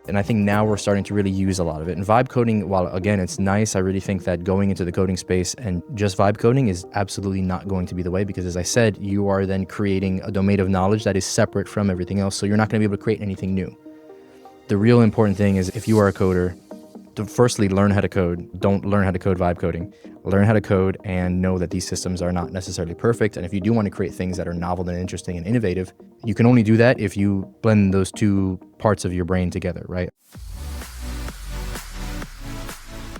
And I think now we're starting to really use a lot of it. And vibe coding, while again, it's nice, I really think that going into the coding space and just vibe coding is absolutely not going to be the way, because as I said, you are then creating a domain of knowledge that is separate from everything else. So you're not going to be able to create anything new. The real important thing is, if you are a coder, to firstly learn how to code. Don't learn how to code vibe coding. Learn how to code and know that these systems are not necessarily perfect. And if you do want to create things that are novel and interesting and innovative, you can only do that if you blend those two parts of your brain together, right?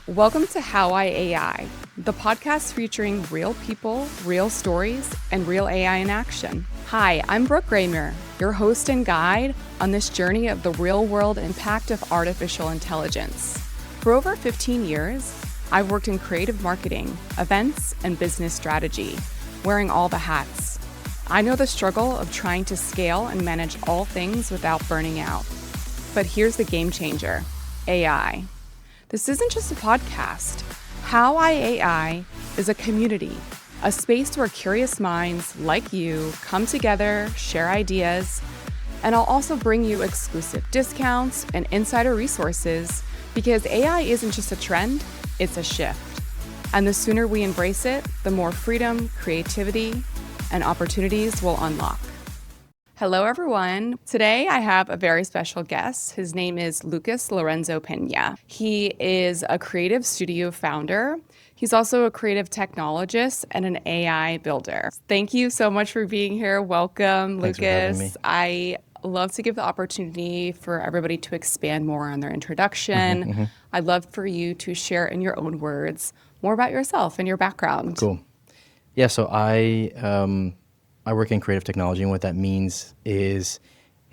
Welcome to How I AI, the podcast featuring real people, real stories, and real AI in action. Hi, I'm Brooke Raymer, your host and guide on this journey of the real-world impact of artificial intelligence. For over 15 years, I've worked in creative marketing, events, and business strategy, wearing all the hats. I know the struggle of trying to scale and manage all things without burning out. But here's the game changer, AI. This isn't just a podcast. How I AI is a community, a space where curious minds like you come together, share ideas, and I'll also bring you exclusive discounts and insider resources, because AI isn't just a trend, it's a shift. And the sooner we embrace it, the more freedom, creativity, and opportunities we'll unlock. Hello, everyone. Today, I have a very special guest. His name is Lucas Lorenzo Pena. He is a creative studio founder. He's also a creative technologist and an AI builder. Thank you so much for being here. Welcome, Thanks for having me. Lucas. I love to give the opportunity for everybody to expand more on their introduction. I'd love for you to share in your own words more about yourself and your background. Cool. Yeah, so I work in creative technology, and what that means is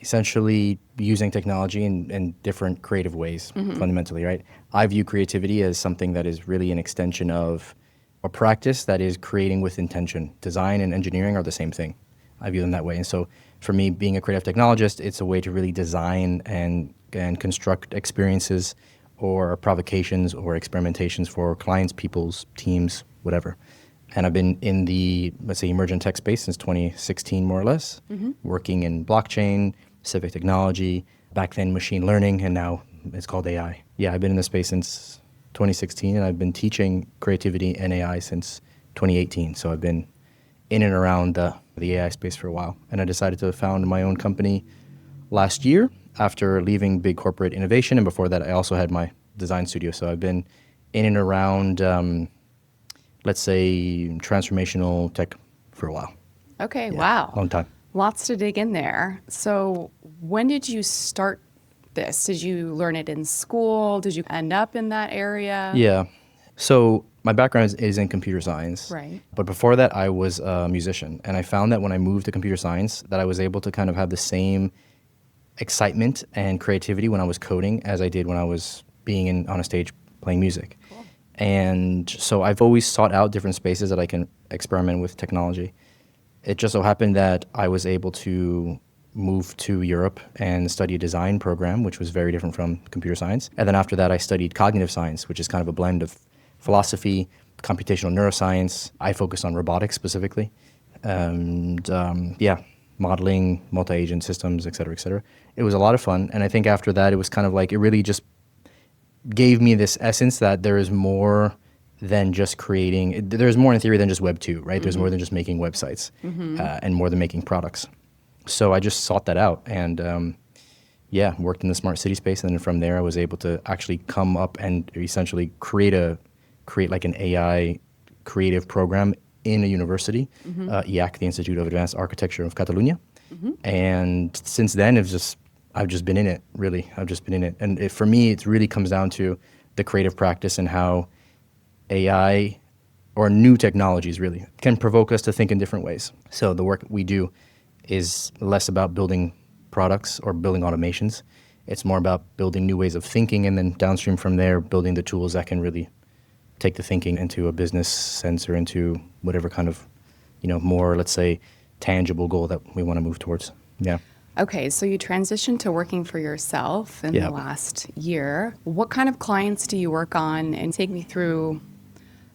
essentially using technology in different creative ways, fundamentally, right? I view creativity as something that is really an extension of a practice that is creating with intention. Design and engineering are the same thing. I view them that way. And so for me, being a creative technologist, it's a way to really design and construct experiences or provocations or experimentations for clients, people's teams, whatever. And I've been in the, let's say, emergent tech space since 2016, more or less, working in blockchain, civic technology, back then machine learning, and now it's called AI. Yeah, I've been in this space since 2016, and I've been teaching creativity and AI since 2018. So I've been in and around the AI space for a while. And I decided to found my own company last year after leaving big corporate innovation. And before that, I also had my design studio. So I've been in and around, let's say, transformational tech for a while. Okay, Yeah, wow. long time. Lots to dig in there. So when did you start this? Did you learn it in school? Did you end up in that area? Yeah. So my background is in computer science. Right. But before that, I was a musician. And I found that when I moved to computer science, that I was able to kind of have the same excitement and creativity when I was coding as I did when I was being on a stage playing music. Cool. And so I've always sought out different spaces that I can experiment with technology. It just so happened that I was able to move to Europe and study a design program, which was very different from computer science. And then after that, I studied cognitive science, which is kind of a blend of philosophy, computational neuroscience. I focus on robotics specifically. And modeling, multi-agent systems, et cetera, et cetera. It was a lot of fun. And I think after that, it was kind of like, it really just gave me this essence that there is more than just creating, there's more in theory than just Web 2, right? There's more than just making websites and more than making products. So I just sought that out and worked in the smart city space. And then from there, I was able to actually come up and essentially create like an AI creative program in a university, IAC, the Institute of Advanced Architecture of Catalonia. And since then, I've just been in it, really. I've just been in it. And for me, it really comes down to the creative practice and how AI or new technologies really can provoke us to think in different ways. So the work we do is less about building products or building automations. It's more about building new ways of thinking, and then downstream from there, building the tools that can really take the thinking into a business sense or into whatever kind of, more, let's say, tangible goal that we want to move towards. Yeah. Okay, so you transitioned to working for yourself in the last year. What kind of clients do you work on? And take me through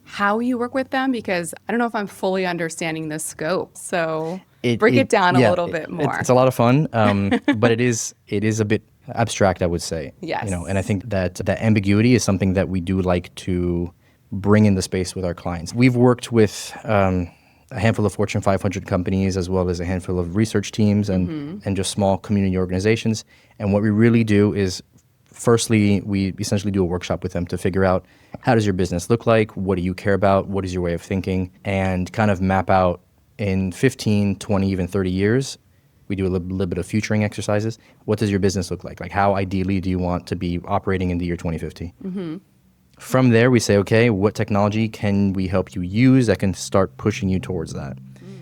how you work with them, because I don't know if I'm fully understanding the scope. So break it down a little bit more. It's a lot of fun, but it is a bit abstract, I would say. Yes. And I think that that ambiguity is something that we do like to bring in the space with our clients. We've worked with a handful of Fortune 500 companies as well as a handful of research teams and just small community organizations. And what we really do is, firstly, we essentially do a workshop with them to figure out, how does your business look like? What do you care about? What is your way of thinking? And kind of map out in 15, 20, even 30 years. We do a little bit of futuring exercises. What does your business look like? Like, how ideally do you want to be operating in the year 2050? From there, we say, okay, what technology can we help you use that can start pushing you towards that?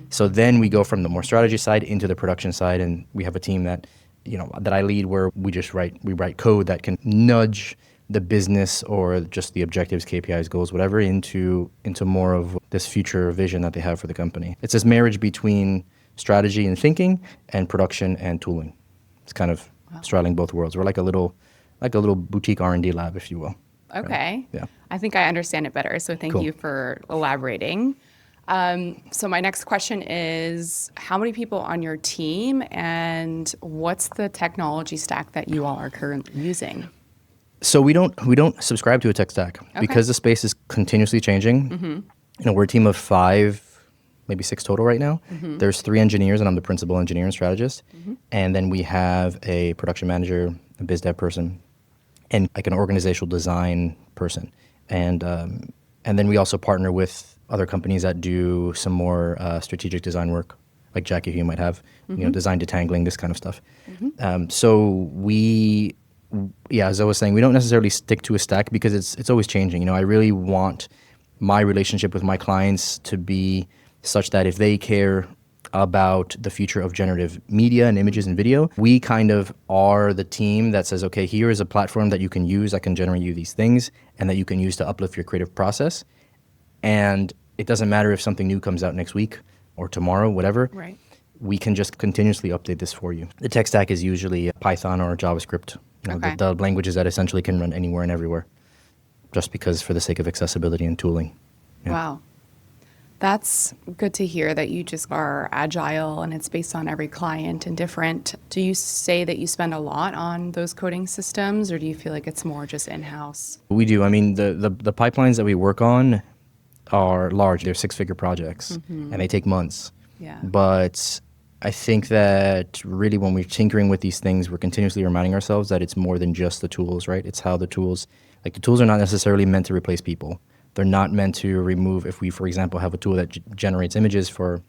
So then we go from the more strategy side into the production side, and we have a team that, that I lead, where we write code that can nudge the business or just the objectives, KPIs, goals, whatever, into more of this future vision that they have for the company. It's this marriage between strategy and thinking and production and tooling. It's kind of straddling both worlds. We're like a little boutique R&D lab, if you will. Okay. Right? Yeah. I think I understand it better. So thank Cool. you for elaborating. So my next question is, how many people on your team, and what's the technology stack that you all are currently using? So we don't subscribe to a tech stack because the space is continuously changing. We're a team of 5, maybe 6 total right now. There's 3 engineers, and I'm the principal engineer and strategist. And then we have a production manager, a biz dev person, and like an organizational design person. And then we also partner with other companies that do some more strategic design work, like Jackie, who you might have, design detangling, this kind of stuff. So we, as I was saying, we don't necessarily stick to a stack because it's always changing. I really want my relationship with my clients to be such that if they care about the future of generative media and images and video, we kind of are the team that says, okay, here is a platform that you can use that can generate you these things and that you can use to uplift your creative process. And it doesn't matter if something new comes out next week or tomorrow, whatever. Right. We can just continuously update this for you. The tech stack is usually Python or JavaScript, the languages that essentially can run anywhere and everywhere, just because for the sake of accessibility and tooling. Yeah. Wow. That's good to hear that you just are agile and it's based on every client and different. Do you say that you spend a lot on those coding systems, or do you feel like it's more just in-house? We do. I mean, the pipelines that we work on are large. They're 6-figure projects, and they take months. Yeah. But I think that really when we're tinkering with these things, we're continuously reminding ourselves that it's more than just the tools, right? It's how the tools are not necessarily meant to replace people. They're not meant to remove, if we, for example, have a tool that generates images for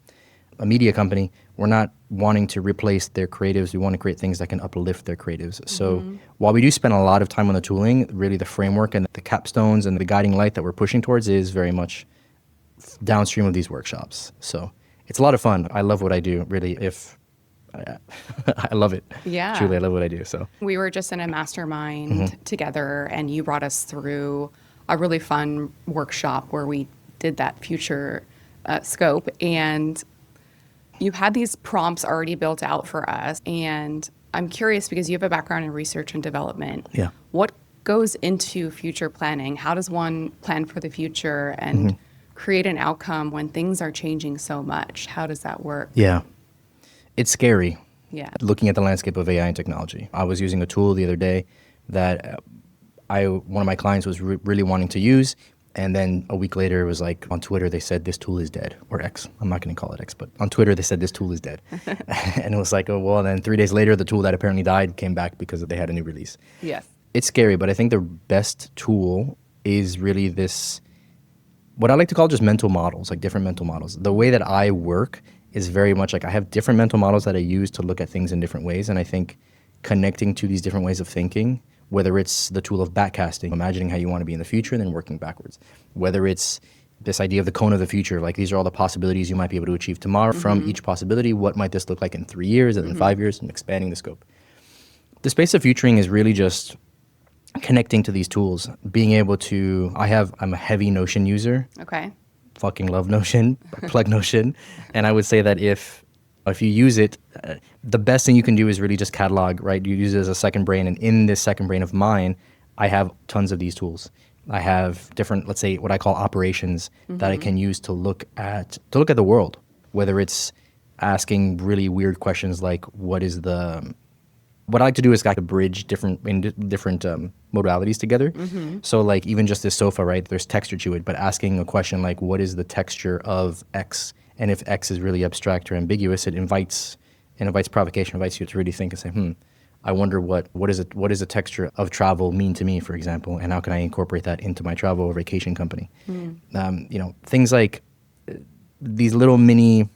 a media company, we're not wanting to replace their creatives. We want to create things that can uplift their creatives. So while we do spend a lot of time on the tooling, really the framework and the capstones and the guiding light that we're pushing towards is very much downstream of these workshops. So it's a lot of fun. I love what I do, really. I love it. Yeah. Truly, I love what I do. So We were just in a mastermind together, and you brought us through a really fun workshop where we did that future scope, and you had these prompts already built out for us. And I'm curious, because you have a background in research and development. Yeah. What goes into future planning? How does one plan for the future and create an outcome when things are changing so much? How does that work? yeah, it's scary. Yeah. Looking at the landscape of AI and technology. I was using a tool the other day that one of my clients was really wanting to use, and then a week later it was like on Twitter they said this tool is dead, or X. I'm not going to call it X, but on Twitter they said this tool is dead. And it was like, oh, well, and then 3 days later the tool that apparently died came back because they had a new release. Yes. It's scary, but I think the best tool is really this, what I like to call just mental models, like different mental models. The way that I work is very much like I have different mental models that I use to look at things in different ways. And I think connecting to these different ways of thinking, whether it's the tool of backcasting, imagining how you want to be in the future and then working backwards, whether it's this idea of the cone of the future, like these are all the possibilities you might be able to achieve tomorrow. From each possibility, what might this look like in 3 years and then 5 years, and expanding the scope. The space of futuring is really just connecting to these tools, being able to, I'm a heavy Notion user. Okay. Fucking love Notion, plug Notion. And I would say that if you use it, the best thing you can do is really just catalog, right? You use it as a second brain. And in this second brain of mine, I have tons of these tools. I have different, let's say, what I call operations that I can use to look at the world, whether it's asking really weird questions like what is the what I like to do is I could bridge different modalities together. So like even just this sofa, right? There's texture to it, but asking a question like, what is the texture of X? And if X is really abstract or ambiguous, it invites provocation, invites you to really think and say, I wonder what does the texture of travel mean to me, for example, and how can I incorporate that into my travel or vacation company? Things like these little mini,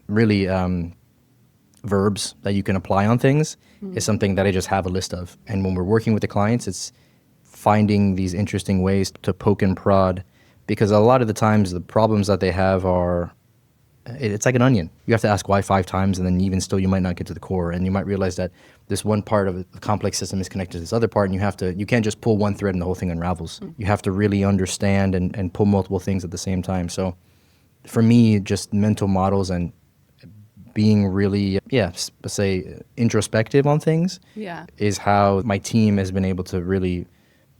really verbs that you can apply on things is something that I just have a list of. And when we're working with the clients, it's finding these interesting ways to poke and prod, because a lot of the times the problems that they have it's like an onion. You have to ask why 5 times, and then even still you might not get to the core, and you might realize that this one part of the complex system is connected to this other part, and you can't just pull one thread and the whole thing unravels. You have to really understand and pull multiple things at the same time. So for me, just mental models and being really, let's say introspective on things is how my team has been able to really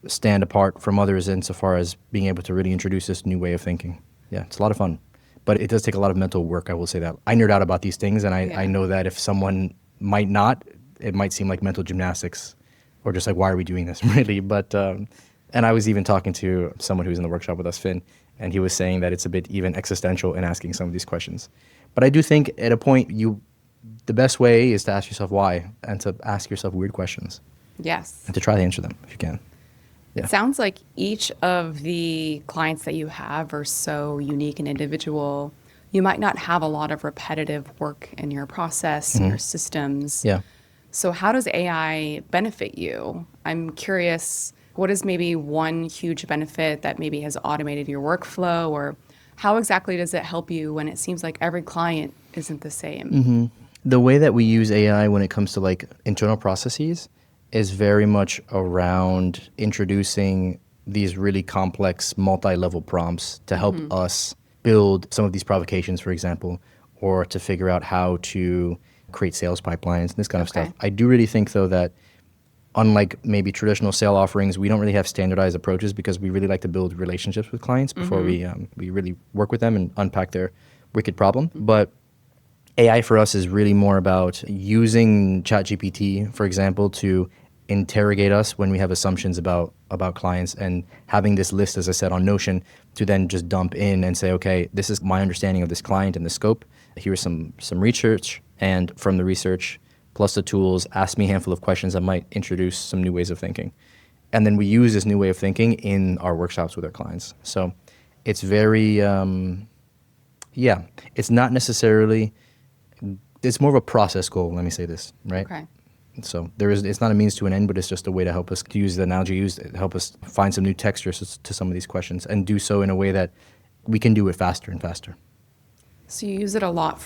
stand apart from others insofar as being able to really introduce this new way of thinking. Yeah, it's a lot of fun. But it does take a lot of mental work, I will say that. I nerd out about these things, and I know that if someone might not, it might seem like mental gymnastics or just like, why are we doing this, really? But, and I was even talking to someone who was in the workshop with us, Finn, and he was saying that it's a bit even existential in asking some of these questions. But I do think at a point, the best way is to ask yourself why and to ask yourself weird questions. Yes. And to try to answer them if you can. Yeah. It sounds like each of the clients that you have are so unique and individual. You might not have a lot of repetitive work in your process and your systems. Yeah. So how does AI benefit you? I'm curious, what is maybe one huge benefit that maybe has automated your workflow, or how exactly does it help you when it seems like every client isn't the same? The way that we use AI when it comes to like internal processes is very much around introducing these really complex multi-level prompts to help us build some of these provocations, for example, or to figure out how to create sales pipelines and this kind of stuff. I do really think, though, that unlike maybe traditional sale offerings, we don't really have standardized approaches because we really like to build relationships with clients before we really work with them and unpack their wicked problem. But AI for us is really more about using ChatGPT, for example, to interrogate us when we have assumptions about clients, and having this list, as I said, on Notion to then just dump in and say, okay, this is my understanding of this client and the scope. Here's some research, and from the research plus the tools, ask me a handful of questions that might introduce some new ways of thinking. And then we use this new way of thinking in our workshops with our clients. So it's very, it's not necessarily, it's more of a process goal, let me say this, right? Okay. So it's not a means to an end, but it's just a way to help us, to use the analogy used, help us find some new textures to some of these questions, and do so in a way that we can do it faster and faster. So you use it a lot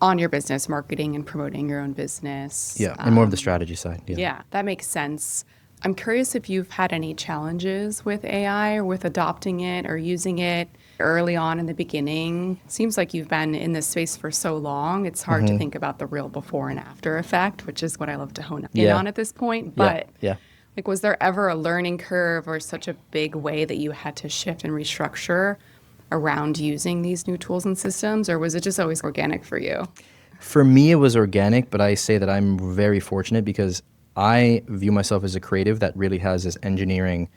on your business, marketing and promoting your own business. Yeah, and more of the strategy side. Yeah, that makes sense. I'm curious if you've had any challenges with AI or with adopting it or using it early on in the beginning. Seems like you've been in this space for so long. It's hard to think about the real before and after effect, which is what I love to hone in on at this point. But like, was there ever a learning curve or such a big way that you had to shift and restructure around using these new tools and systems, or was it just always organic for you? For me, it was organic, but I say that I'm very fortunate because I view myself as a creative that really has this engineering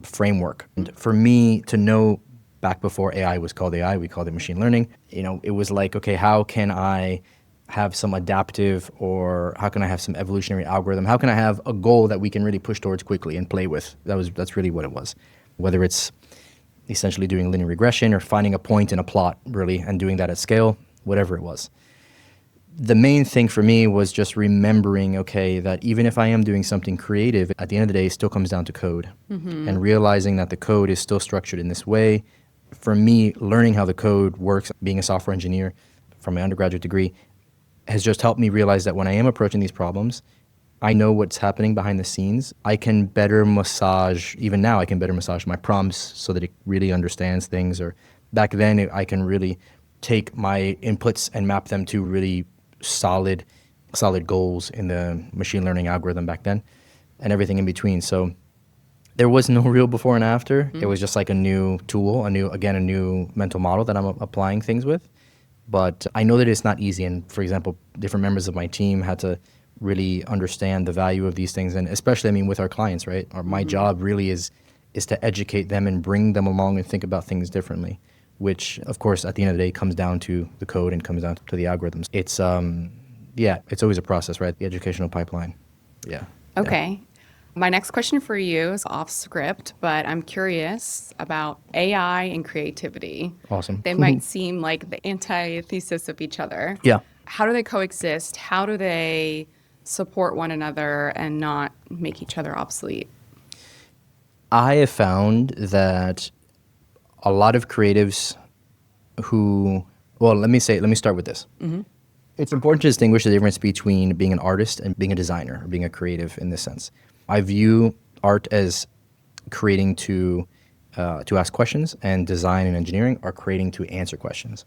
framework. And for me to know, back before AI was called AI, we called it machine learning, it was like, okay, how can I have some adaptive, or how can I have some evolutionary algorithm? How can I have a goal that we can really push towards quickly and play with? That's really what it was. Whether it's essentially doing linear regression or finding a point in a plot, really, and doing that at scale, whatever it was. The main thing for me was just remembering, okay, that even if I am doing something creative, at the end of the day, it still comes down to code. And realizing that the code is still structured in this way. For me, learning how the code works, being a software engineer from my undergraduate degree, has just helped me realize that when I am approaching these problems, I know what's happening behind the scenes. I can better massage, even now, I can better massage my prompts so that it really understands things. Or back then, I can really take my inputs and map them to really solid goals in the machine learning algorithm back then, and everything in between. So there was no real before and after. It was just like a new tool, a new mental model that I'm applying things with. But I know that it's not easy. And for example, different members of my team had to really understand the value of these things. And especially, I mean, with our clients, right? My job really is to educate them and bring them along and think about things differently, which of course at the end of the day comes down to the code and comes down to the algorithms. It's yeah, it's always a process, right? The educational pipeline. Yeah. Okay. My next question for you is off script, but I'm curious about AI and creativity. Awesome. They might seem like the antithesis of each other. Yeah. How do they coexist? How do they support one another and not make each other obsolete? I have found that a lot of creatives let me start with this. It's important to distinguish the difference between being an artist and being a designer or being a creative in this sense. I view art as creating to ask questions, and design and engineering are creating to answer questions.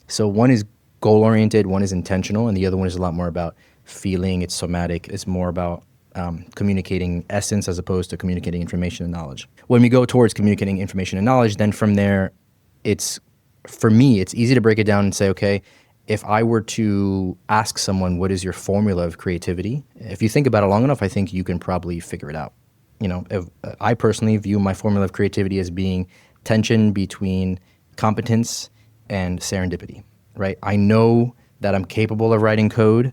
So one is goal-oriented, one is intentional, and the other one is a lot more about feeling. It's somatic. It's more about communicating essence as opposed to communicating information and knowledge. When we go towards communicating information and knowledge, then from there, for me, it's easy to break it down and say, okay, if I were to ask someone, what is your formula of creativity? If you think about it long enough, I think you can probably figure it out. I personally view my formula of creativity as being tension between competence and serendipity, right? I know that I'm capable of writing code.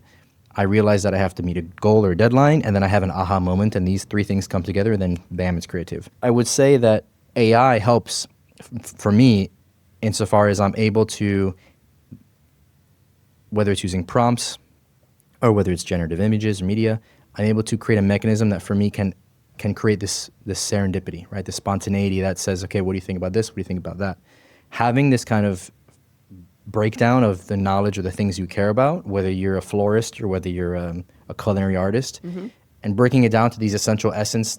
I realize that I have to meet a goal or a deadline, and then I have an aha moment, and these three things come together, and then bam, it's creative. I would say that AI helps for me insofar as I'm able to, whether it's using prompts or whether it's generative images or media, I'm able to create a mechanism that for me can create this serendipity, right? The spontaneity that says, okay, what do you think about this? What do you think about that? Having this kind of breakdown of the knowledge or the things you care about, whether you're a florist or whether you're a culinary artist, and breaking it down to these essential essence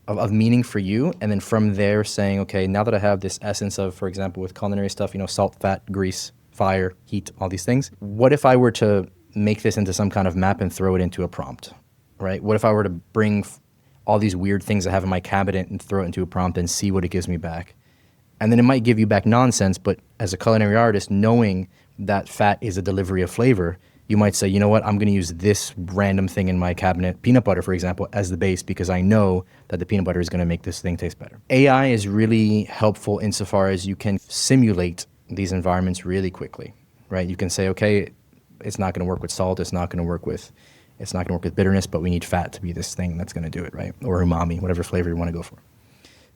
of meaning for you, and then from there saying, okay, now that I have this essence of, for example, with culinary stuff, salt, fat, grease, fire, heat, all these things. What if I were to make this into some kind of map and throw it into a prompt, right? What if I were to bring all these weird things I have in my cabinet and throw it into a prompt and see what it gives me back? And then it might give you back nonsense, but as a culinary artist, knowing that fat is a delivery of flavor, you might say, you know what, I'm going to use this random thing in my cabinet, peanut butter, for example, as the base because I know that the peanut butter is going to make this thing taste better. AI is really helpful insofar as you can simulate these environments really quickly, right? You can say, okay, it's not going to work with salt, it's not going to work with bitterness, but we need fat to be this thing that's going to do it, right? Or umami, whatever flavor you want to go for.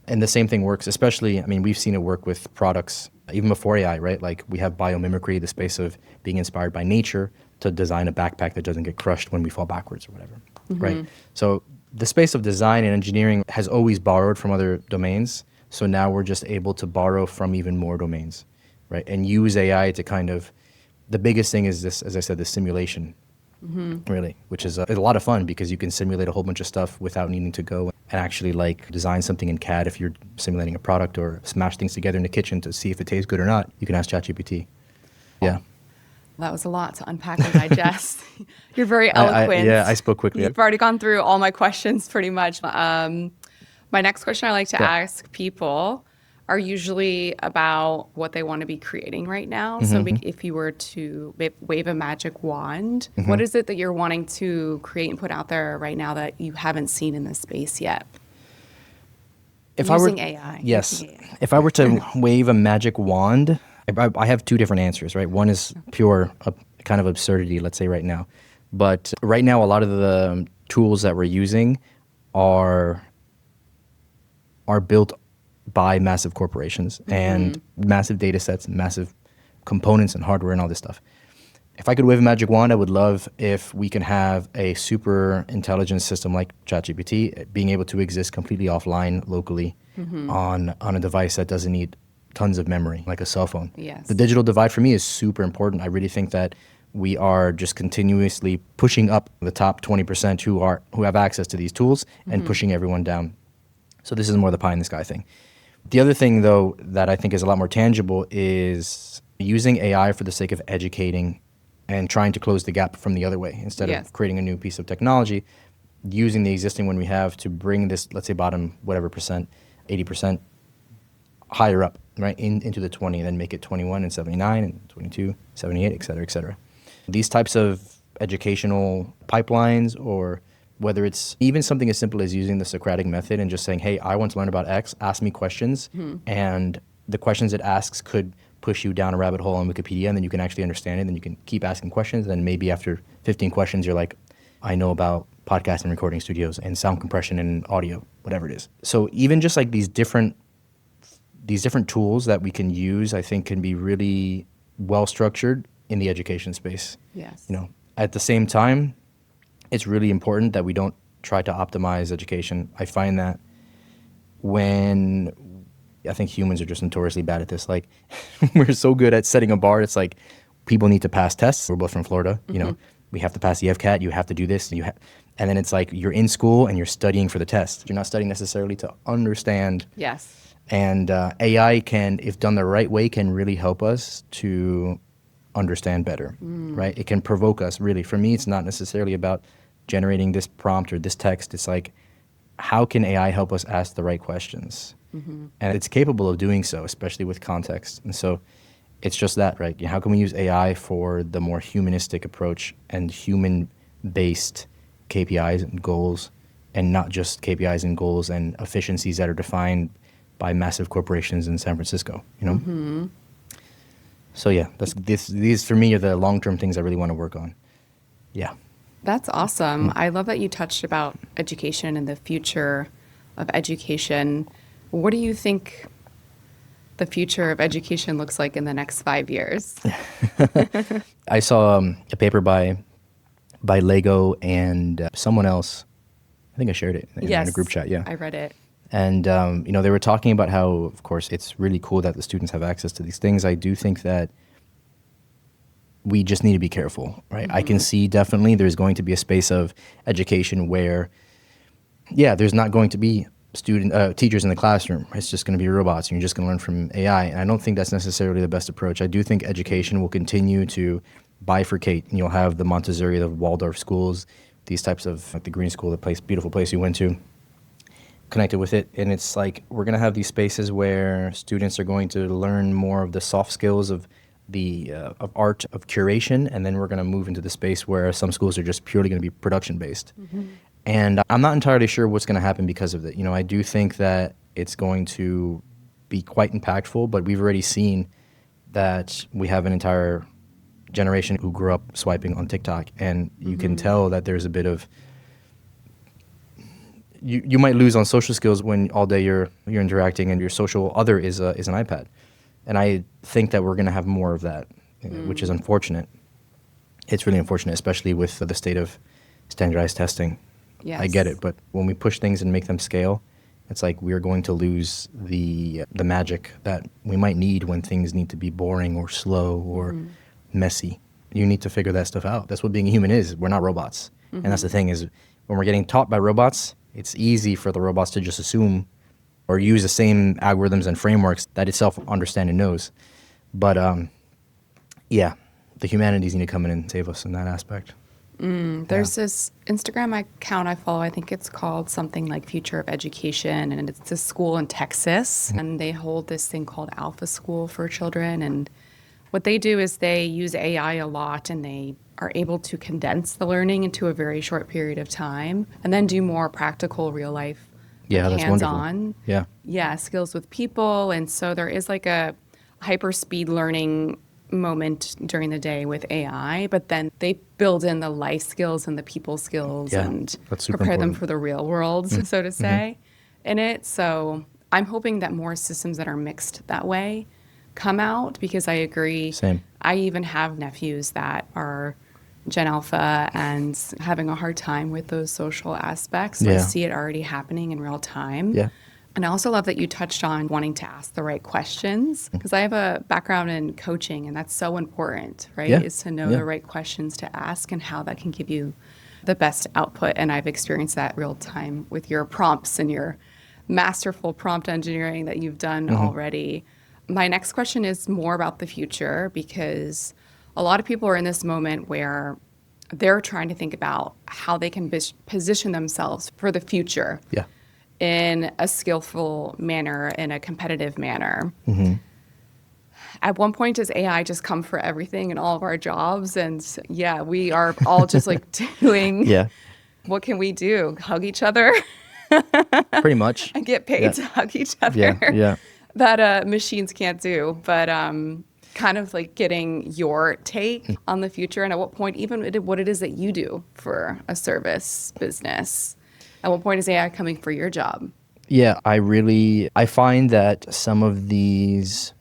And the same thing works, especially, we've seen it work with products even before AI, right? Like we have biomimicry, the space of being inspired by nature to design a backpack that doesn't get crushed when we fall backwards or whatever, right? So the space of design and engineering has always borrowed from other domains. So now we're just able to borrow from even more domains, right? And use AI to kind of, the biggest thing is this, as I said, the simulation, really, which is a lot of fun because you can simulate a whole bunch of stuff without needing to go and actually like design something in CAD if you're simulating a product, or smash things together in the kitchen to see if it tastes good or not. You can ask ChatGPT. Yeah. That was a lot to unpack and digest. You're very eloquent. I spoke quickly. You've already gone through all my questions pretty much. My next question I like to ask people are usually about what they want to be creating right now. So if you were to wave a magic wand, what is it that you're wanting to create and put out there right now that you haven't seen in this space yet? Using AI. Yes. If I were to wave a magic wand, I have two different answers, right? One is pure kind of absurdity, let's say right now. But right now, a lot of the tools that we're using are built by massive corporations and massive data sets and massive components and hardware and all this stuff. If I could wave a magic wand, I would love if we can have a super intelligence system like ChatGPT being able to exist completely offline locally on a device that doesn't need tons of memory, like a cell phone. Yes. The digital divide for me is super important. I really think that we are just continuously pushing up the top 20% who have access to these tools and pushing everyone down. So this is more the pie in the sky thing. The other thing, though, that I think is a lot more tangible is using AI for the sake of educating and trying to close the gap from the other way instead of creating a new piece of technology, using the existing one we have to bring this, let's say, bottom whatever percent, 80% higher up, right, into the 20, and then make it 21 and 79 and 22, 78, et cetera, et cetera. These types of educational pipelines, or whether it's even something as simple as using the Socratic method and just saying, hey, I want to learn about X, ask me questions. And the questions it asks could push you down a rabbit hole on Wikipedia, and then you can actually understand it. Then you can keep asking questions. And maybe after 15 questions, you're like, I know about podcast and recording studios and sound compression and audio, whatever it is. So even just like these different tools that we can use, I think can be really well structured in the education space. Yes. You know, at the same time, it's really important that we don't try to optimize education. I find that I think humans are just notoriously bad at this. Like, we're so good at setting a bar. It's like, people need to pass tests. We're both from Florida. You know, we have to pass the FCAT. You have to do this. And then it's like, you're in school and you're studying for the test. You're not studying necessarily to understand. Yes. And AI can, if done the right way, can really help us to understand better, right? It can provoke us, really. For me, it's not necessarily about generating this prompt or this text. It's like, how can AI help us ask the right questions? And it's capable of doing so, especially with context. And so it's just that, right? How can we use AI for the more humanistic approach and human-based KPIs and goals, and not just KPIs and goals and efficiencies that are defined by massive corporations in San Francisco, you know? So yeah, these for me are the long-term things I really want to work on. Yeah. That's awesome. I love that you touched about education and the future of education. What do you think the future of education looks like in the next 5 years? I saw a paper by Lego and someone else. I think I shared it in a group chat. Yeah, I read it. And they were talking about how, of course, it's really cool that the students have access to these things. I do think that we just need to be careful, right? I can see definitely there's going to be a space of education where, there's not going to be teachers in the classroom. It's just going to be robots, and you're just going to learn from AI. And I don't think that's necessarily the best approach. I do think education will continue to bifurcate, and you'll have the Montessori, the Waldorf schools, these types of, like the Green School, the beautiful place you went to, connected with it. And it's like, we're going to have these spaces where students are going to learn more of the soft skills of of art, of curation, and then we're going to move into the space where some schools are just purely going to be production based. And I'm not entirely sure what's going to happen because of it. I do think that it's going to be quite impactful, but we've already seen that we have an entire generation who grew up swiping on TikTok, and you can tell that there's a bit of, you might lose on social skills when all day you're interacting and your social other is an iPad. And I think that we're going to have more of that, which is unfortunate. It's really unfortunate, especially with the state of standardized testing. Yes. I get it, but when we push things and make them scale, it's like we're going to lose the magic that we might need when things need to be boring or slow or messy. You need to figure that stuff out. That's what being a human is. We're not robots. And that's the thing is, when we're getting taught by robots, it's easy for the robots to just assume or use the same algorithms and frameworks that itself understands and knows. But the humanities need to come in and save us in that aspect. There's this Instagram account I follow. I think it's called something like Future of Education, and it's a school in Texas, and they hold this thing called Alpha School for children. And what they do is they use AI a lot, and they are able to condense the learning into a very short period of time, and then do more practical, real life, That's hands-on, wonderful. skills with people. And so there is like a hyper-speed learning moment during the day with AI, but then they build in the life skills and the people skills and prepare them for the real world, so to say, in it. So I'm hoping that more systems that are mixed that way come out, because I agree. Same. I even have nephews that are Gen Alpha and having a hard time with those social aspects. So I see it already happening in real time. Yeah. And I also love that you touched on wanting to ask the right questions, because I have a background in coaching, and that's so important, right? Is to know the right questions to ask and how that can give you the best output. And I've experienced that real time with your prompts and your masterful prompt engineering that you've done already. My next question is more about the future, because a lot of people are in this moment where they're trying to think about how they can position themselves for the future. Yeah. In a skillful manner, in a competitive manner. At one point, does AI just come for everything in all of our jobs? And yeah, we are all just like doing, Yeah, what can we do? Hug each other pretty much. and get paid Yeah. to hug each other. Yeah. That machines can't do. But kind of like getting your take on the future and at what point, even what it is that you do for a service business. At what point is AI coming for your job? Yeah, I find that some of these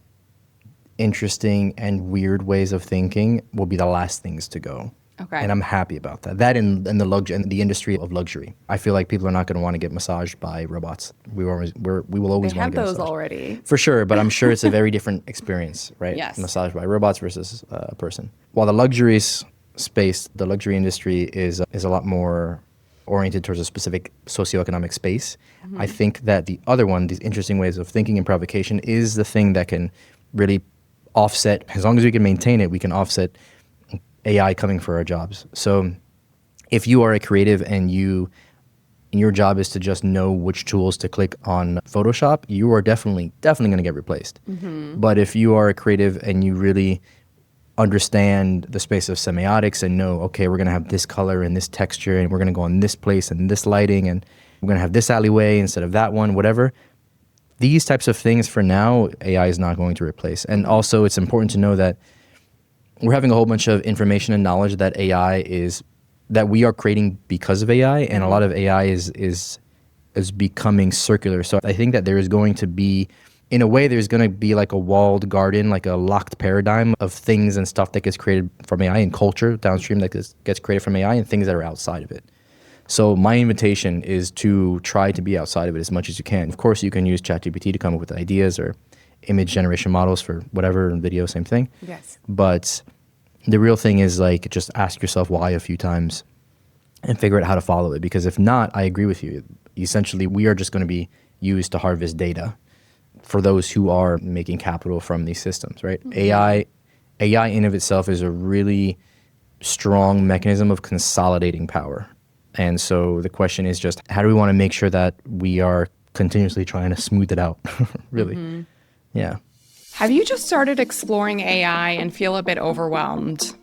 interesting and weird ways of thinking will be the last things to go. Okay. And I'm happy about that. That in the industry of luxury. I feel like people are not going to want to get massaged by robots. We will always They want have to get those massaged. already. For sure, but I'm sure it's a very different experience, right? Yes. Massage by robots versus a person. While the luxuries space, the luxury industry is a lot more oriented towards a specific socioeconomic space. I think that the other one, these interesting ways of thinking and provocation, is the thing that can really offset, as long as we can maintain it, we can offset AI coming for our jobs. So if you are a creative and your job is to just know which tools to click on Photoshop, you are definitely going to get replaced. But if you are a creative and you really understand the space of semiotics and know, okay, we're going to have this color and this texture and we're going to go on this place and this lighting and we're going to have this alleyway instead of that one, whatever. These types of things for now, AI is not going to replace. And also it's important to know that we're having a whole bunch of information and knowledge that that we are creating because of AI, and a lot of AI is becoming circular. So I think that there is going to be, in a way, there's going to be like a walled garden, like a locked paradigm of things and stuff that gets created from AI and culture downstream that gets created from AI and things that are outside of it. So my invitation is to try to be outside of it as much as you can. Of course, you can use ChatGPT to come up with ideas or image generation models for whatever, and video, same thing. Yes. But the real thing is like just ask yourself why a few times and figure out how to follow it. Because if not, I agree with you. Essentially, we are just going to be used to harvest data for those who are making capital from these systems, right? AI in of itself is a really strong mechanism of consolidating power. And so the question is just how do we want to make sure that we are continuously trying to smooth it out, really? Yeah. Have you just started exploring AI and feel a bit overwhelmed?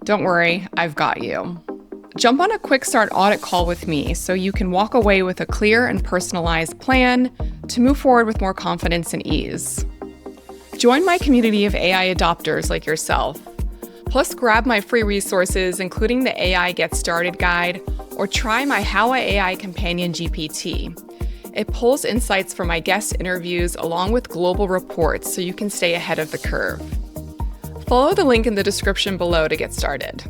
Don't worry, I've got you. Jump on a quick start audit call with me so you can walk away with a clear and personalized plan to move forward with more confidence and ease. Join my community of AI adopters like yourself. Plus, grab my free resources, including the AI Get Started guide, or try my How I AI Companion GPT. It pulls insights from my guest interviews along with global reports so you can stay ahead of the curve. Follow the link in the description below to get started.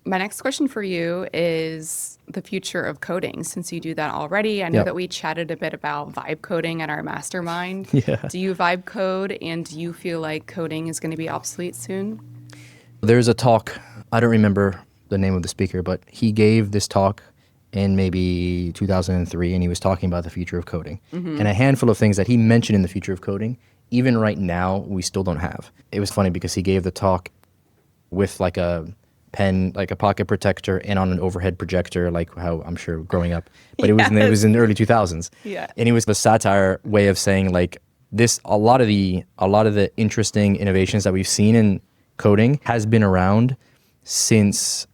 My next question for you is the future of coding. Since you do that already, I know Yep. that we chatted a bit about vibe coding at our mastermind. Yeah. Do you vibe code, and do you feel like coding is going to be obsolete soon? There's a talk, I don't remember the name of the speaker, but he gave this talk in maybe 2003, and he was talking about the future of coding. And a handful of things that he mentioned in the future of coding, even right now, we still don't have. It was funny because he gave the talk with like a pen, like a pocket protector, and on an overhead projector, like how I'm sure growing up. But it was in the early 2000s. Yeah. And it was a satire way of saying like this. A lot of the interesting innovations that we've seen in coding has been around since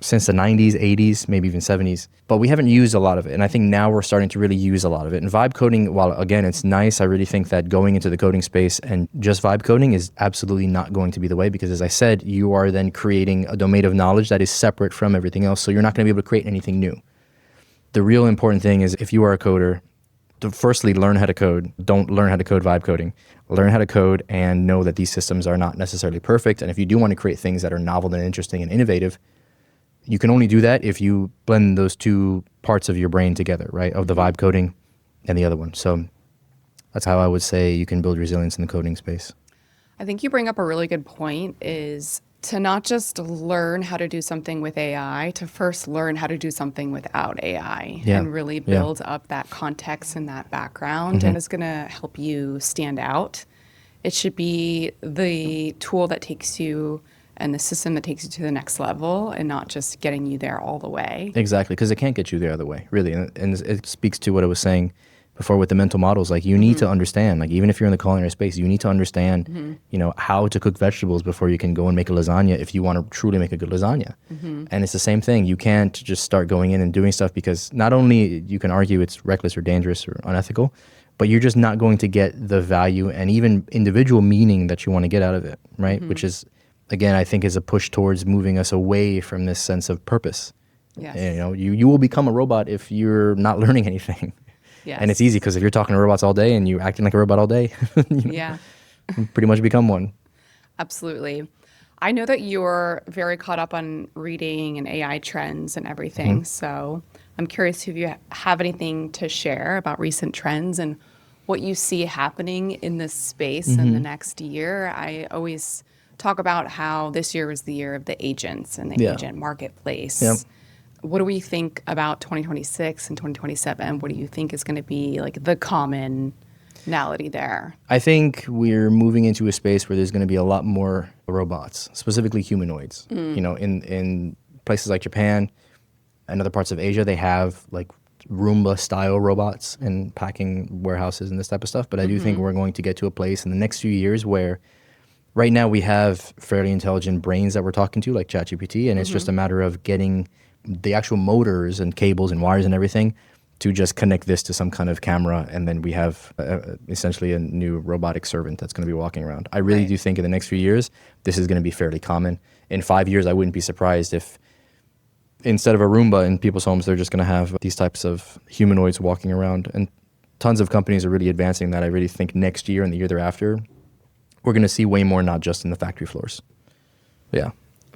since the 90s, 80s, maybe even 70s, but we haven't used a lot of it. And I think now we're starting to really use a lot of it. And vibe coding, while again, it's nice, I really think that going into the coding space and just vibe coding is absolutely not going to be the way, because as I said, you are then creating a domain of knowledge that is separate from everything else. So you're not going to be able to create anything new. The real important thing is if you are a coder, to firstly learn how to code. Don't learn how to code vibe coding. Learn how to code and know that these systems are not necessarily perfect. And if you do want to create things that are novel and interesting and innovative, you can only do that if you blend those two parts of your brain together, right? Of the vibe coding and the other one. So that's how I would say you can build resilience in the coding space. I think you bring up a really good point, is to not just learn how to do something with AI, to first learn how to do something without AI and really build up that context and that background. And it's going to help you stand out. It should be the tool that takes you and the system that takes you to the next level, and not just getting you there all the way. Exactly, because it can't get you the other way, really. And it speaks to what I was saying before with the mental models. Like you need to understand, like even if you're in the culinary space, you need to understand, how to cook vegetables before you can go and make a lasagna if you want to truly make a good lasagna. And it's the same thing. You can't just start going in and doing stuff because not only you can argue it's reckless or dangerous or unethical, but you're just not going to get the value and even individual meaning that you want to get out of it, right? Which is, again, I think is a push towards moving us away from this sense of purpose. Yes. And, you will become a robot if you're not learning anything. Yes. And it's easy because if you're talking to robots all day and you're acting like a robot all day, Yeah. you pretty much become one. Absolutely. I know that you're very caught up on reading and AI trends and everything. So I'm curious if you have anything to share about recent trends and what you see happening in this space in the next year. I always talk about how this year was the year of the agents and the Yeah. agent marketplace. Yep. What do we think about 2026 and 2027? What do you think is going to be like the commonality there? I think we're moving into a space where there's going to be a lot more robots, specifically humanoids. In places like Japan and other parts of Asia, they have like Roomba-style robots in packing warehouses and this type of stuff. But I do think we're going to get to a place in the next few years where right now we have fairly intelligent brains that we're talking to, like ChatGPT, and it's just a matter of getting the actual motors and cables and wires and everything to just connect this to some kind of camera, and then we have essentially a new robotic servant that's going to be walking around. I really Right. do think in the next few years, this is going to be fairly common. In 5 years, I wouldn't be surprised if instead of a Roomba in people's homes, they're just going to have these types of humanoids walking around. And tons of companies are really advancing that. I really think next year and the year thereafter, we're going to see way more, not just in the factory floors. Yeah.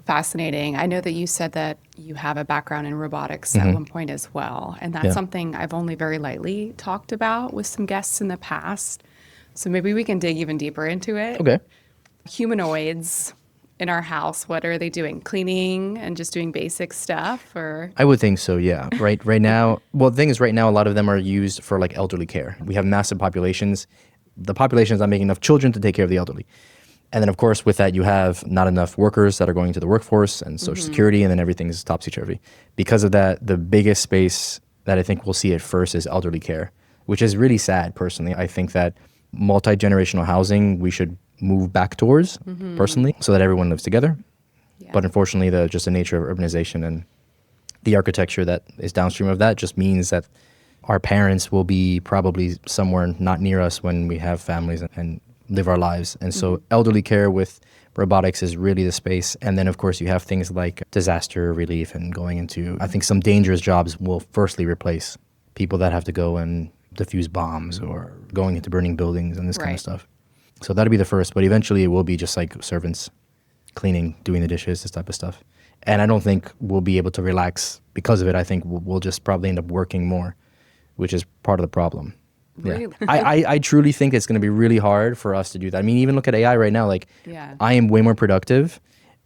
Fascinating. I know that you said that you have a background in robotics at one point as well. And that's Yeah. something I've only very lightly talked about with some guests in the past. So maybe we can dig even deeper into it. Okay. Humanoids in our house, what are they doing? Cleaning and just doing basic stuff, or? I would think so, yeah. Right now, well, the thing is right now a lot of them are used for like elderly care. We have massive populations. The population is not making enough children to take care of the elderly. And then, of course, with that, you have not enough workers that are going to the workforce and Social Security, and then everything's topsy-turvy. Because of that, the biggest space that I think we'll see at first is elderly care, which is really sad, personally. I think that multi-generational housing we should move back towards, personally, so that everyone lives together. Yeah. But unfortunately, just the nature of urbanization and the architecture that is downstream of that just means that our parents will be probably somewhere not near us when we have families and live our lives. And so elderly care with robotics is really the space. And then, of course, you have things like disaster relief and going into, I think some dangerous jobs will firstly replace people that have to go and defuse bombs or going into burning buildings and this kind Right. of stuff. So that'll be the first, but eventually it will be just like servants cleaning, doing the dishes, this type of stuff. And I don't think we'll be able to relax because of it. I think we'll just probably end up working more, which is part of the problem. Really? I truly think it's going to be really hard for us to do that. I mean, even look at AI right now. Like, Yeah. I am way more productive,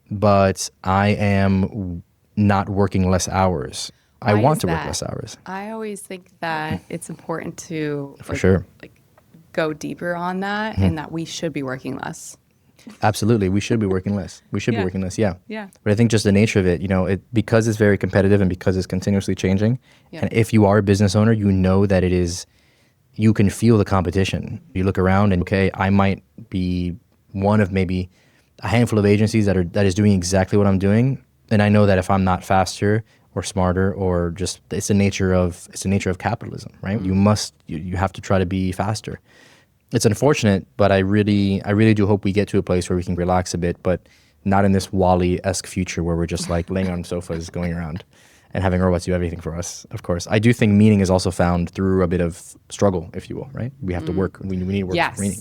but I am not working less hours. I Why want is to work that? less hours. I always think that it's important to For sure. like go deeper on that and that we should be working less. Absolutely. We should be working less. We should Yeah. be working less. Yeah. Yeah. But I think just the nature of it, because it's very competitive and because it's continuously changing. Yeah. And if you are a business owner, you know that it is, you can feel the competition. You look around and, okay, I might be one of maybe a handful of agencies that is doing exactly what I'm doing. And I know that if I'm not faster or smarter or just, it's the nature of capitalism, right? You have to try to be faster. It's unfortunate, but I really do hope we get to a place where we can relax a bit, but not in this Wall-E-esque future where we're just like laying on sofas going around and having robots do everything for us, of course. I do think meaning is also found through a bit of struggle, if you will, right? We have to work. We need work Yes. for meaning.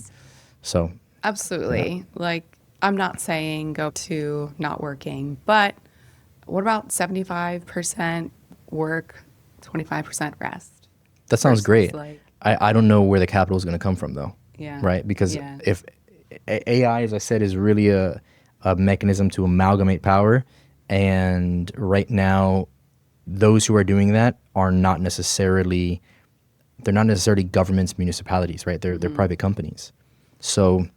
So, Absolutely. Like, I'm not saying go to not working, but what about 75% work, 25% rest? that sounds Versus, great. like- I don't know where the capital is going to come from, though. Yeah. Right? Because Yeah. if AI, as I said, is really a mechanism to amalgamate power, and right now, those who are doing that are not necessarily governments, municipalities, right? They're private companies. So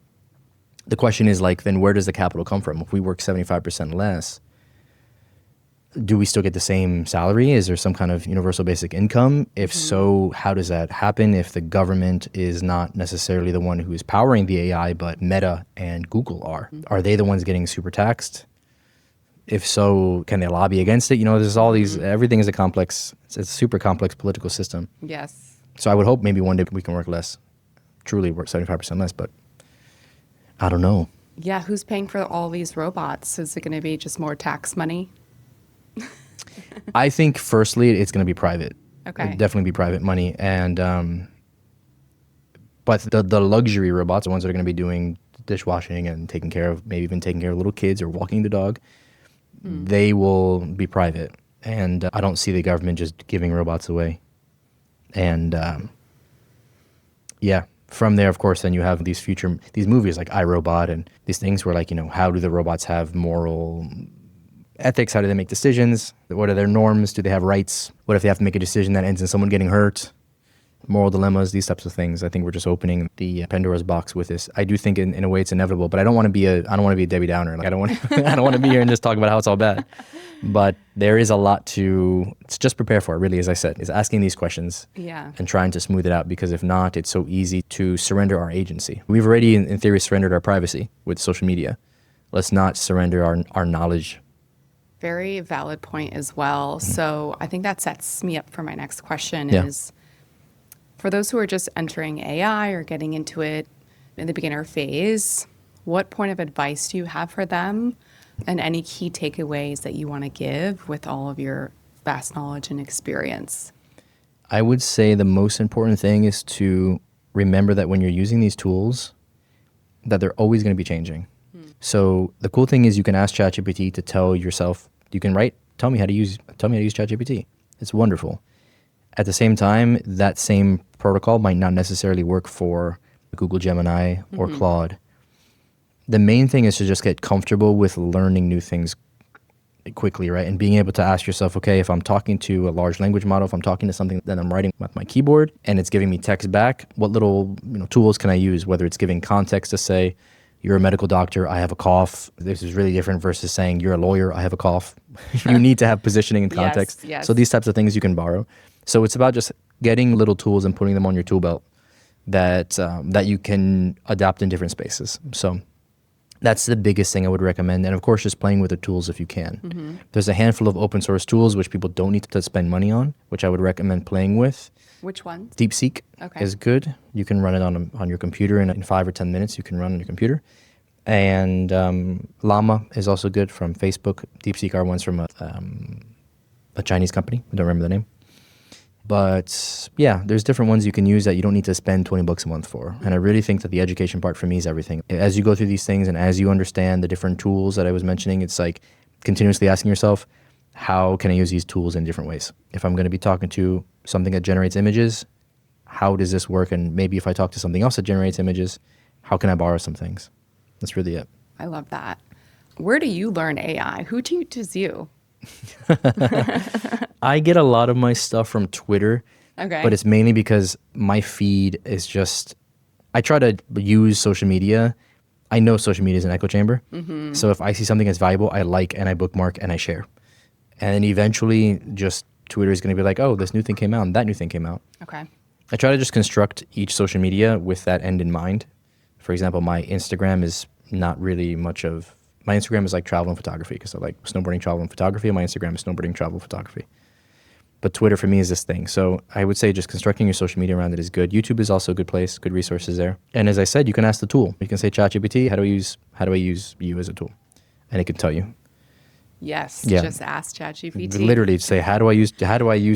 the question is like, then where does the capital come from? If we work 75% less, do we still get the same salary? Is there some kind of universal basic income? If so, how does that happen if the government is not necessarily the one who is powering the AI, but Meta and Google are? Are they the ones getting super taxed? If so, can they lobby against it? There's all these, everything is it's a super complex political system. Yes. So I would hope maybe one day we can work less, truly work 75% less, but I don't know. Yeah, who's paying for all these robots? Is it going to be just more tax money? I think firstly, it's going to be private. Okay. It'll definitely be private money. And, but the luxury robots, the ones that are going to be doing dishwashing and maybe even taking care of little kids or walking the dog, they will be private. And I don't see the government just giving robots away. And yeah, from there, of course, then you have these movies like iRobot and these things where how do the robots have moral ethics? How do they make decisions? What are their norms? Do they have rights? What if they have to make a decision that ends in someone getting hurt? Moral dilemmas, these types of things. I think we're just opening the Pandora's box with this. I do think in a way it's inevitable, but I don't want to be a Debbie Downer. I don't want to be here and just talk about how it's all bad. But there is a lot to just prepare for, really, as I said, is asking these questions and trying to smooth it out, because if not, it's so easy to surrender our agency. We've already, in theory, surrendered our privacy with social media. Let's not surrender our knowledge. Very valid point as well. So I think that sets me up for my next question is, for those who are just entering AI or getting into it in the beginner phase, what point of advice do you have for them? And any key takeaways that you want to give with all of your vast knowledge and experience? I would say the most important thing is to remember that when you're using these tools, that they're always going to be changing. So the cool thing is you can ask ChatGPT to tell yourself, you can tell me how to use ChatGPT. It's wonderful. At the same time, that same protocol might not necessarily work for Google Gemini or Claude. The main thing is to just get comfortable with learning new things quickly, right? And being able to ask yourself, okay, if I'm talking to a large language model, if I'm talking to something that I'm writing with my keyboard and it's giving me text back, what little tools can I use? Whether it's giving context to say, you're a medical doctor, I have a cough. This is really different versus saying, you're a lawyer, I have a cough. You need to have positioning and context. Yes. So these types of things you can borrow. So it's about just getting little tools and putting them on your tool belt that you can adapt in different spaces. So that's the biggest thing I would recommend. And of course, just playing with the tools if you can. There's a handful of open source tools which people don't need to spend money on, which I would recommend playing with. Which ones? DeepSeek is good. You can run it on your computer in 5 or 10 minutes. You can run on your computer. And Llama is also good from Facebook. DeepSeek are ones from a Chinese company. I don't remember the name. But yeah, there's different ones you can use that you don't need to spend $20 a month for. And I really think that the education part for me is everything. As you go through these things and as you understand the different tools that I was mentioning, it's like continuously asking yourself, how can I use these tools in different ways? If I'm going to be talking to something that generates images, how does this work? And maybe if I talk to something else that generates images, how can I borrow some things? That's really it. I love that. Where do you learn AI? Who teaches you? I get a lot of my stuff from Twitter, but it's mainly because my feed is just, I try to use social media. I know social media is an echo chamber. So if I see something that's valuable, I like and I bookmark and I share. And then eventually just Twitter is going to be like, oh, this new thing came out and that new thing came out. Okay. I try to just construct each social media with that end in mind. For example, my Instagram is not really much of, my Instagram is like travel and photography because I like snowboarding, travel, and photography. And my Instagram is snowboarding, travel, photography. But Twitter for me is this thing. So I would say just constructing your social media around it is good. YouTube is also a good place, good resources there. And as I said, you can ask the tool. You can say, ChatGPT, how do I use you as a tool? And it can tell you. Yes, Yeah. just ask ChatGPT. Literally say, how do I use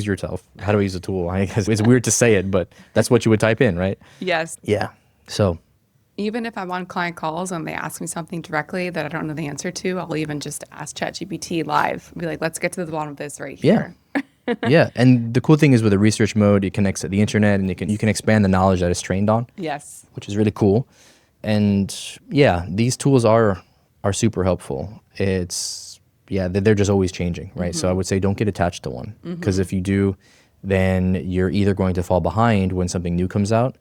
yourself? How do I use a tool? It's weird to say it, but that's what you would type in, right? Yes. Yeah. So Even if I'm on client calls and they ask me something directly that I don't know the answer to, I'll even just ask ChatGPT live. Be like, let's get to the bottom of this right here. Yeah. And the cool thing is with the research mode, it connects to the internet and you can expand the knowledge that it's trained on. Yes. Which is really cool. And yeah, these tools are super helpful. They're just always changing, right? So I would say don't get attached to one, because if you do, then you're either going to fall behind when something new comes out,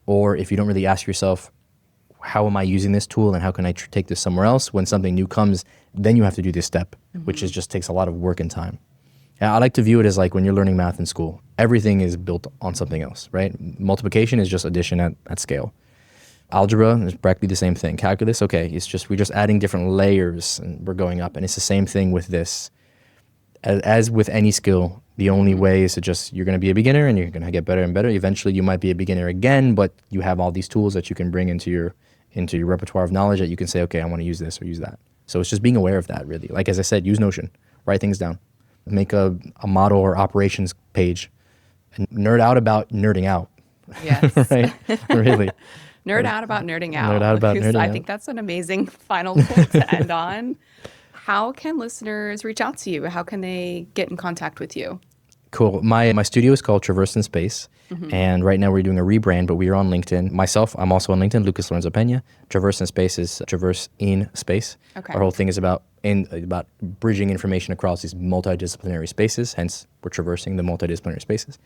or if you don't really ask yourself, how am I using this tool and how can I take this somewhere else? When something new comes, then you have to do this step, which is just takes a lot of work and time. And I like to view it as like when you're learning math in school, everything is built on something else, right? Multiplication is just addition at scale. Algebra is practically the same thing. Calculus, okay, we're just adding different layers and we're going up. And it's the same thing with this. As with any skill, the only way is you're going to be a beginner and you're going to get better and better. Eventually you might be a beginner again, but you have all these tools that you can bring into your repertoire of knowledge that you can say, okay, I want to use this or use that. So it's just being aware of that, really. Like, as I said, use Notion, write things down, make a model or operations page, and nerd out about nerding out. Yes. Right? Really. Nerd out about nerding out. Nerd out about nerding out. I think that's an amazing final quote to end on. How can listeners reach out to you? How can they get in contact with you? Cool. My studio is called Traverse in Space, and right now we're doing a rebrand, but we are on LinkedIn. Myself, I'm also on LinkedIn, Lucas Lorenzo Pena. Traverse in Space is Traverse in Space. Okay. Our whole thing is about bridging information across these multidisciplinary spaces, hence we're traversing the multidisciplinary spaces.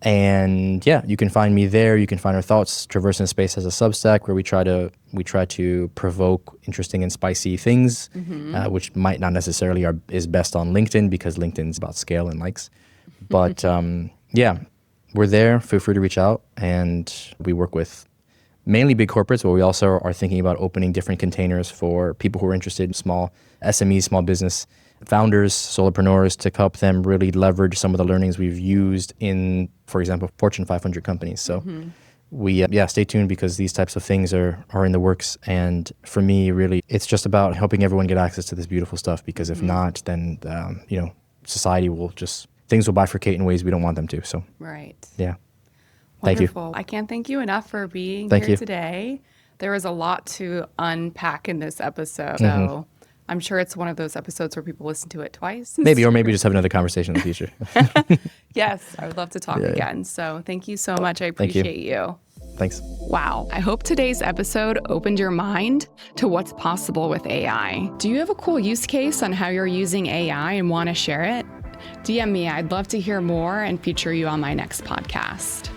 And yeah, you can find me there. You can find our thoughts. Traverse in Space has a Substack where we try to provoke interesting and spicy things, which might not necessarily is best on LinkedIn because LinkedIn's about scale and likes. But yeah, we're there. Feel free to reach out. And we work with mainly big corporates, but we also are thinking about opening different containers for people who are interested in small SMEs, small business founders, solopreneurs, to help them really leverage some of the learnings we've used in, for example, Fortune 500 companies. So stay tuned because these types of things are in the works. And for me, really, it's just about helping everyone get access to this beautiful stuff, because if not, then, society will things will bifurcate in ways we don't want them to. So, right. Yeah. Thank you. Wonderful. I can't thank you enough for being Thank here you. today. There was a lot to unpack in this episode. So I'm sure it's one of those episodes where people listen to it twice. Maybe just have another conversation in the future. Yes, I would love to talk again. So thank you so much. I appreciate you. Thanks. Wow. I hope today's episode opened your mind to what's possible with AI. Do you have a cool use case on how you're using AI and want to share it? DM me. I'd love to hear more and feature you on my next podcast.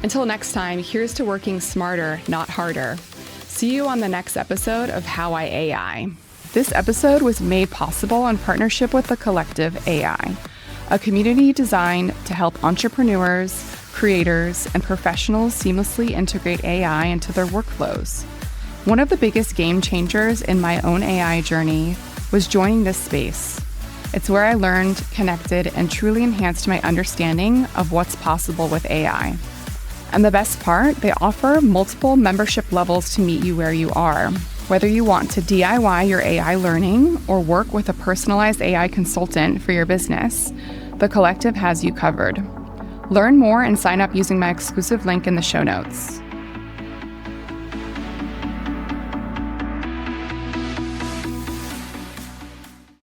Until next time, here's to working smarter, not harder. See you on the next episode of How I AI. This episode was made possible in partnership with The Collective AI, a community designed to help entrepreneurs, creators, and professionals seamlessly integrate AI into their workflows. One of the biggest game changers in my own AI journey was joining this space. It's where I learned, connected, and truly enhanced my understanding of what's possible with AI. And the best part, they offer multiple membership levels to meet you where you are. Whether you want to DIY your AI learning or work with a personalized AI consultant for your business, The Collective has you covered. Learn more and sign up using my exclusive link in the show notes.